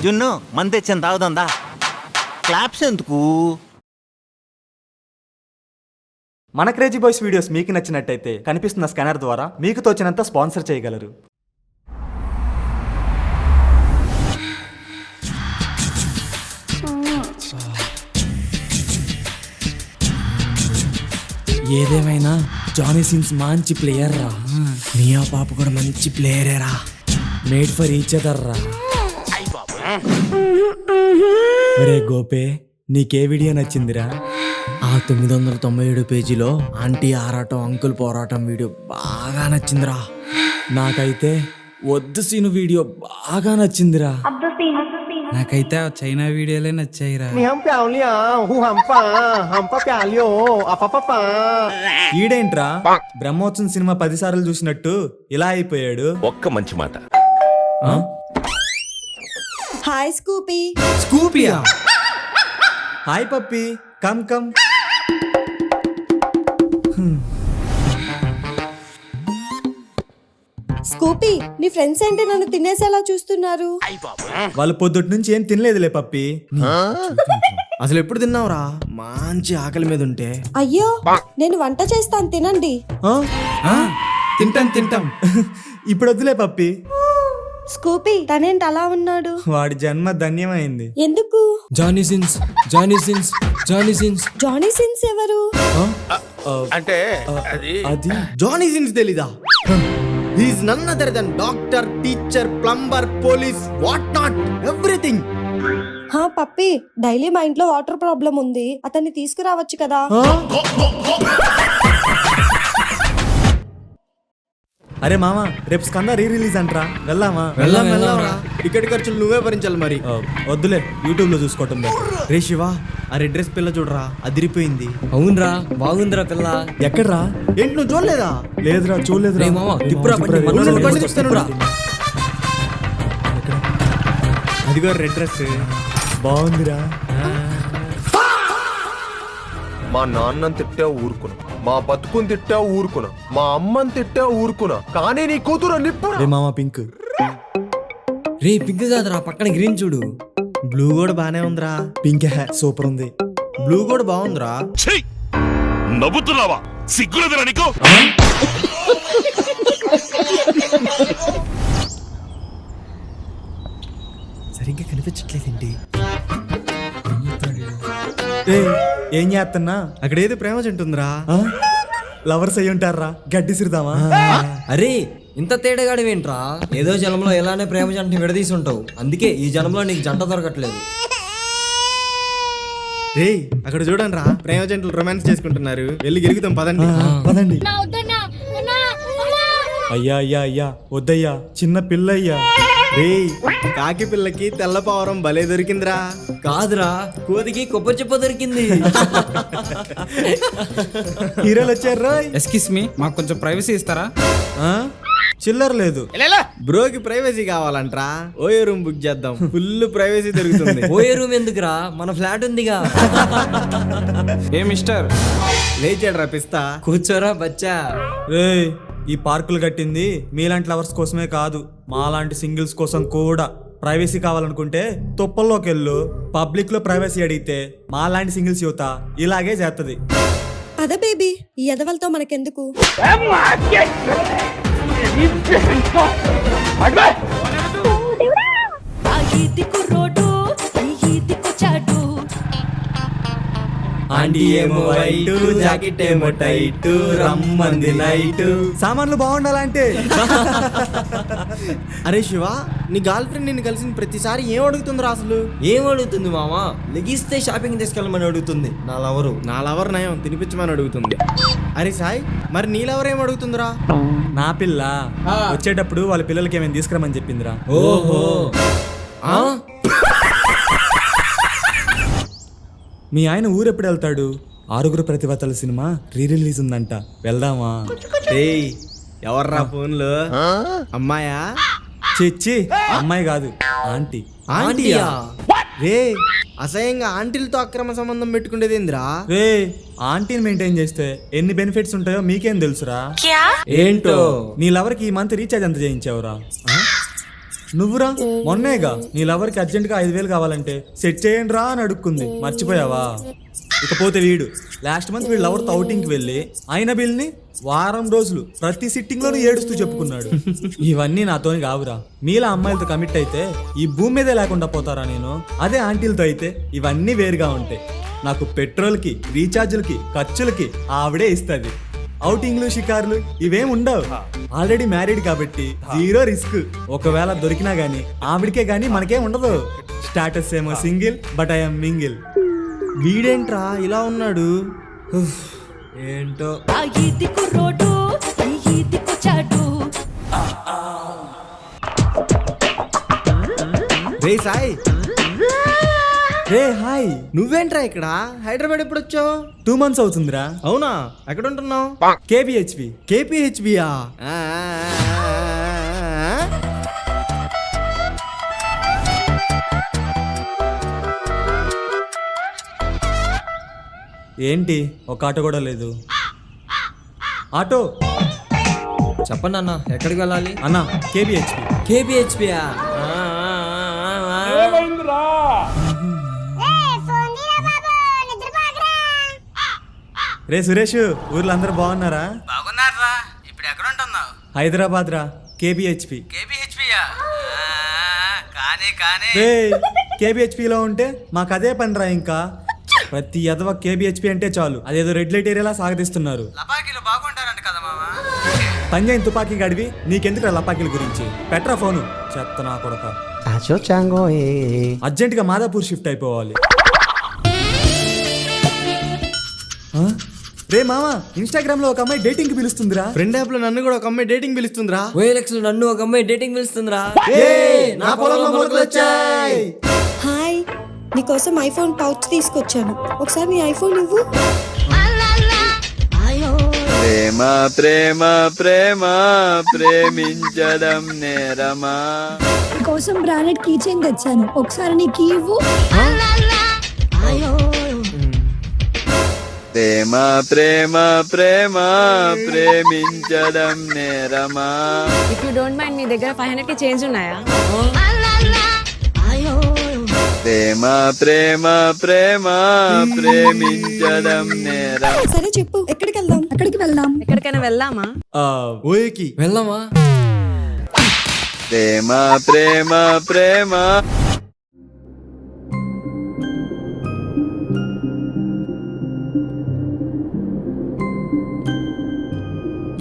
జున్ను మంది తెచ్చాను తాగుదా క్లాప్స్ ఎందుకు? మన క్రేజీ బాయ్స్ వీడియోస్ మీకు నచ్చినట్టయితే కనిపిస్తున్న స్కానర్ ద్వారా మీకు తోచినంత స్పాన్సర్ చేయగలరు. ఏదేమైనా జానీ సిన్స్ మంచి ప్లేయర్ రా. మియా పాప కూడా మంచి ప్లేయరే రా. మేడ్ ఫర్ ఈచ్ అదర్ రా. ఒరే గోపే, నీకే వీడియో నచ్చిందిరా? ఆ 997 పేజీలో ఆంటీ ఆరాటం అంకుల్ పోరాటం వీడియో బాగా నచ్చిందిరా. నాకైతే వద్దు సీను వీడియో బాగా నచ్చిందిరా. నాకైతే చైనా వీడియోలే నచ్చాయిరా. ఈడేంట్రా బ్రహ్మోత్సవం సినిమా 10 సార్లు చూసినట్టు ఇలా అయిపోయాడు. ఒక్క మంచి మాట. హాయ్ స్కూపీ. స్కూపియా? హాయ్ పప్పి, కమ్ కమ్. స్కూపీ, నీ ఫ్రెండ్స్ ఏంటి నన్ను తినేసేలా చూస్తున్నారు? వాళ్ళు పొద్దుటి నుంచి ఏం తినలేదులే పప్పి. అసలు ఎప్పుడు తిన్నావురా మంచి ఆకలి మీద ఉంటే? అయ్యో, నేను వంట చేస్తాను తినండి. తింటాం. ఇప్పుడు వద్దులే పప్పి. స్కూపీ, తనేంటి అలా ఉన్నాడు? వాడి జన్మ ధన్యమైంది. ఎందుకు? Johnny since. జానీ సిన్స్ ఎవరు? అంటే అది అది జానీ సిన్స్ తెలీదా? He's none other than doctor, teacher, plumber, police, what not everything. హా పప్పి, డైలీ మా ఇంట్లో వాటర్ ప్రాబ్లం ఉంది, అతన్ని తీసుకురావచ్చు కదా. అరే మామ, రేపు స్కంద రీ రిలీజ్ అంటరా, వెళ్దామా? వెళ్ళాంరా. టికెట్ ఖర్చులు నువ్వే భరించాలి మరి. వద్దులే, యూట్యూబ్ లో చూసుకోవటం బెటర్. రే శివ, ఆ రెడ్ డ్రెస్ పిల్ల చూడరా, అదిరిపోయింది. అవునరా, బాగుందిరా పిల్ల. ఎక్కడ్రా? ఏంటి నువ్వు చూడలేదా? లేదురా, చూడలేదురా. రే మామ, తిప్పురా బండి, తిప్పురా, మనోడు రే. బండి తిప్పుతానురా. అదిగో రెడ్ డ్రెస్ బాగుందిరా. మా నాన్నని తిట్టా ఊరుకున్నా, మా బతుకుని తిట్టా ఊరుకున్నా, మా అమ్మని తిట్టా ఊరుకున్నా, కానీ నీ కూతురు నిప్పు. రే మామ, పింక్. రే పింక్ కాదురా, పక్కన గ్రీన్ చూడు. బ్లూ కూడా బానే ఉందిరా. పింక్ సూపర్ ఉంది. బ్లూ కూడా బాగుందిరా. నవ్వుతున్నావా? సిగ్గులేదురా నీకు? సరిగ్గా కనిపించట్లేదేంటి? ఏం చేస్తున్నా? అక్కడ ఏదో ప్రేమ చెంటుందిరా. లవర్స్ అయ్యి ఉంటారా? గడ్డి సిరుదామా? అరే ఇంత తేడాగాడివేంట్రా? ఏదో జన్మలో ఎలానే ప్రేమ జంటని విడదీసి ఉంటావు, అందుకే ఈ జన్మలో నీకు జంట దొరకట్లేదు. రే అక్కడ చూడండి రా, ప్రేమ జంటలు రొమాన్స్ చేసుకుంటున్నారు. వెళ్ళి గెలుగుతాం పదండి. పదండి. అయ్యా వద్దయ్యా, చిన్న పిల్లయ్యా. రే కాకి పిల్లకి తెల్ల పావురం భలే దొరికిందిరా. కాదురా, కోతికి కొబ్బరి చెప్ప దొరికింది. హీరోలు వచ్చారు. ఎక్స్క్యూస్ మీ, మాకు కొంచెం ప్రైవసీ ఇస్తారా? చిల్లర లేదు. బ్రోకి ప్రైవసీ కావాలంట్రా, ఓయో రూమ్ బుక్ చేద్దాం, ఫుల్ ప్రైవసీ దొరుకుతుంది. పోయే రూమ్ ఎందుకురా, మన ఫ్లాట్ ఉందిగా. ఏ మిస్టర్, లేచాడు రా పిస్తా. కూర్చోరా బచ్చా. రేయ్, ఈ పార్కులు కట్టింది మీలాంటి లవర్స్ కోసమే కాదు, మాలాంటి సింగిల్స్ కోసం కూడా. ప్రైవసీ కావాలనుకుంటే తొప్పల్లోకి వెళ్ళు. పబ్లిక్ లో ప్రైవసీ అడిగితే మాలాంటి సింగిల్స్ యువత ఇలాగే చేస్తది. పద బేబీ, ఈ ఎదవలతో మనకెందుకు? ఆంటీ ఏమో వైట్, జాకెట్ ఏమో టైట్, రమ్మంది నైట్. సామాన్లు బాగుండాలంటే. అరే శివ, నీ గర్ల్ ఫ్రెండ్ నిన్ను కలిసిన ప్రతిసారి ఏం అడుగుతుందిరా అసలు? ఏం అడుగుతుంది మామా? లెగిస్తే షాపింగ్ తీసుకెళ్ళమని అడుగుతుంది. నా లవరు. నా లవర్ నయం, తినిపించమని అడుగుతుంది. అరే సాయి, మరి నీ లవర్ ఏం అడుగుతుందిరా? నా పిల్ల వచ్చేటప్పుడు వాళ్ళ పిల్లలకి ఏమైనా తీసుకురమని చెప్పిందిరా. ఓహో. మీ ఆయన ఊరెప్పుడు వెళ్తాడు? 6 ప్రతిభతల సినిమా రీ రిలీజ్ ఉందంట, వెళ్దామా? ఏయ్ ఎవర్రా ఫోన్లో? అమ్మాయా? చిచ్చి, అమ్మాయి కాదు, ఆంటీ. ఆంటీయా? రే అసహ్యంగా ఆంటీలతో అక్రమ సంబంధం పెట్టుకునేదేంద్రా? రే, ఆంటీని మెయింటైన్ చేస్తే ఎన్ని బెనిఫిట్స్ ఉంటాయో మీకేం తెలుసురా? ఏంటో? నీ లవర్కి ఈ మంత్ రీఛార్జ్ ఎంత చేయించావురా? నువ్వురా మొన్నేగా నీ లవర్కి అర్జెంట్గా 5,000 కావాలంటే సెట్ చేయండి రా అని అడుక్కుంది, మర్చిపోయావా? ఇకపోతే వీడు లాస్ట్ మంత్ వీళ్ళ లవర్తో అవుటింగ్కి వెళ్ళి అయిన బిల్ని వారం రోజులు ప్రతి సిట్టింగ్లోనూ ఏడుస్తూ చెప్పుకున్నాడు. ఇవన్నీ నాతోని కావురా. మీలా అమ్మాయిలతో కమిట్ అయితే ఈ భూమి మీదే లేకుండా పోతారా నేను? అదే ఆంటీలతో అయితే ఇవన్నీ వేరుగా ఉంటాయి. నాకు పెట్రోల్కి, రీఛార్జ్లకి, ఖర్చులకి ఆవిడే ఇస్తుంది. అవుటింగ్లు, షికార్లు ఇవేం ఉండవు. ఆల్రెడీ మ్యారీడ్ కాబట్టి 0 రిస్క్. ఒకవేళ దొరికినా గానీ ఆవిడకే గానీ మనకేం ఉండదు. స్టాటస్ ఏమో సింగిల్, బట్ ఐఎమ్ మింగిల్. వీడేంట్రా ఇలా ఉన్నాడు? ఉఫ్, ఏంటో. ఆ ఈది కుర్రోడు ఈ ఈదికొచ్చాడు. రే సాయి, రే హాయ్, నువ్వేంట్రా ఇక్కడ? హైదరాబాద్ ఎప్పుడు వచ్చావు? 2 months అవుతుందిరా. అవునా, ఎక్కడ ఉంటున్నావు? KBHP. కేపీహెచ్బియా? ఏంటి ఒక ఆటో కూడా లేదు? ఆటో చెప్పండి అన్న, ఎక్కడికి వెళ్ళాలి? అన్నా, KBHP. కేపీహెచ్బియా? రే సురేష్, ఊర్లో అందరు బాగున్నారా? బాగున్నారా? ఇప్పుడు ఎక్కడ ఉంటున్నావు? హైదరాబాద్ రా, KBHP. కేబిహెచ్పియా? కానీ రే KBHPలో ఉంటే మాకు అదే పనిరా. ఇంకా ప్రతి ఎదవ KBHP అంటే చాలు అదేదో రెడ్ లైట్ ఏరియాలా సాగదీస్తున్నారు. లపాకీలు బాగుంటారంట కదా మామా. పంజాయిన్ తుపాకీ గడివి నీకెందుకు లపాకీల గురించి? పెట్రా ఫోను, చెత్త నా కొడక. అర్జెంటుగా మాదాపూర్ షిఫ్ట్ అయిపోవాలి. ఆ? రే మామా, ఇన్స్టాగ్రామ్ లో ఒక అమ్మాయి డేటింగ్ కి పిలుస్తుందిరా. ఫ్రెండ్ యాప్ లో నన్ను కూడా ఒక అమ్మాయి డేటింగ్ పిలుస్తుందిరా. OLX లో నన్ను ఒక అమ్మాయి డేటింగ్ పిలుస్తుందిరా. నా పొలంలో మొలకలు వచ్చాయి. హాయ్, నీకోసం ఐఫోన్ పౌచ్ తీసుకొచ్చాను. ఒకసారి నీ ఐఫోన్ ఇవ్వు. ప్రేమ ప్రేమ ప్రేమ ప్రేమించడం నేరమా. కోసం బ్రాండెడ్ కీ చైన్ తెచ్చాను. ఒకసారి నీ కీ ఇవ్వు. ప్రేమ ప్రేమ ప్రేమ ప్రేమించడం నేరమా. ఇఫ్ యూ డోంట్ మైండ్, మీ దగ్గర 500 చేంజ్ ఉన్నాయా? ప్రేమ ప్రేమ ప్రేమ ప్రేమించడం నేరం. సరే చెప్పు, ఎక్కడికి వెళ్దాం? ఎక్కడికైనా వెళ్దామా? ఓయకి వెళ్దామా? ప్రేమ ప్రేమ ప్రేమ.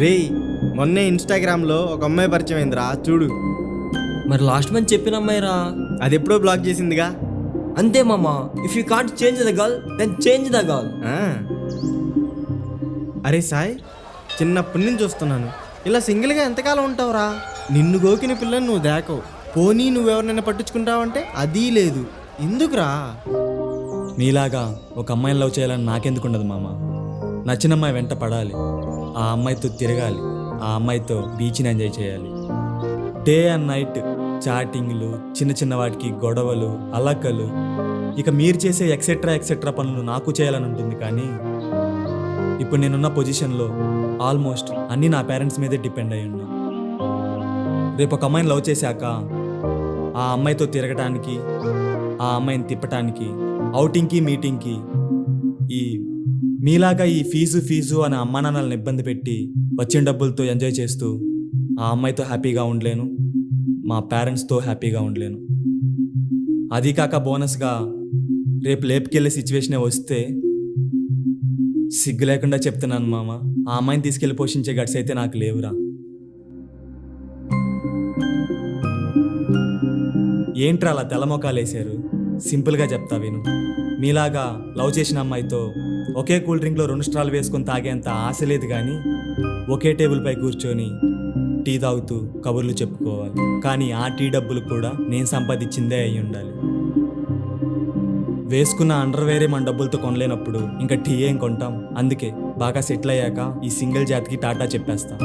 రే, మొన్నే ఇన్స్టాగ్రామ్ లో ఒక అమ్మాయి పరిచయం అయిందిరా, చూడు. మరి లాస్ట్ మంత్ చెప్పిన అమ్మాయిరా, అది ఎప్పుడో బ్లాక్ చేసిందిగా. అంతే మామా, if you can't change the girl then change the girl. అరే సాయి, చిన్నప్పటి నుంచి చూస్తున్నాను, ఇలా సింగిల్గా ఎంతకాలం ఉంటావురా? నిన్ను గోకిన పిల్లని నువ్వు దాకవు, పోనీ నువ్వెవరినైనా పట్టించుకుంటావంటే అదీ లేదు. ఎందుకురా? నీలాగా ఒక అమ్మాయిని లవ్ చేయాలని నాకెందుకు ఉండదు మామ. నచ్చిన అమ్మాయి వెంట పడాలి, ఆ అమ్మాయితో తిరగాలి, ఆ అమ్మాయితో బీచ్ని ఎంజాయ్ చేయాలి. డే అండ్ నైట్ చాటింగ్లు, చిన్న చిన్న వాటికి గొడవలు, అలకలు, ఇక మీరు చేసే ఎక్సెట్రా పనులు నాకు చేయాలని ఉంటుంది. కానీ ఇప్పుడు నేనున్న పొజిషన్లో ఆల్మోస్ట్ అన్నీ నా పేరెంట్స్ మీదే డిపెండ్ అయి ఉన్నా. రేపు ఒక అమ్మాయిని లవ్ చేశాక ఆ అమ్మాయితో తిరగటానికి, ఆ అమ్మాయిని తిప్పటానికి, అవుటింగ్కి, మీటింగ్కి ఈ మీలాగా ఈ ఫీజు అనే అమ్మా నాన్నలను ఇబ్బంది పెట్టి వచ్చిన డబ్బులతో ఎంజాయ్ చేస్తూ ఆ అమ్మాయితో హ్యాపీగా ఉండలేను, మా పేరెంట్స్తో హ్యాపీగా ఉండలేను. అది కాక బోనస్గా రేపు లేపుకెళ్ళే సిచ్యువేషనే వస్తే సిగ్గు లేకుండా చెప్తున్నాను మామ, ఆ అమ్మాయిని తీసుకెళ్ళి పోషించే గట్స్ అయితే నాకు లేవురా. ఏంట్రా అలా తెల్లమొకాలు వేశారు? సింపుల్గా చెప్తా విను. మీలాగా లవ్ చేసిన అమ్మాయితో ఒకే కూల్ డ్రింక్లో 2 స్ట్రాలు వేసుకొని తాగేంత ఆశ లేదు, కానీ ఒకే టేబుల్ పై కూర్చొని టీ తాగుతూ కబుర్లు చెప్పుకోవాలి. కానీ ఆ టీ డబ్బులు కూడా నేను సంపాదించిందే అయి ఉండాలి. వేసుకున్న అండర్వేరే మన డబ్బులతో కొనలేనప్పుడు ఇంకా టీ ఏం కొంటాం? అందుకే బాగా సెటిల్ అయ్యాక ఈ సింగిల్ జాతికి టాటా చెప్పేస్తాం.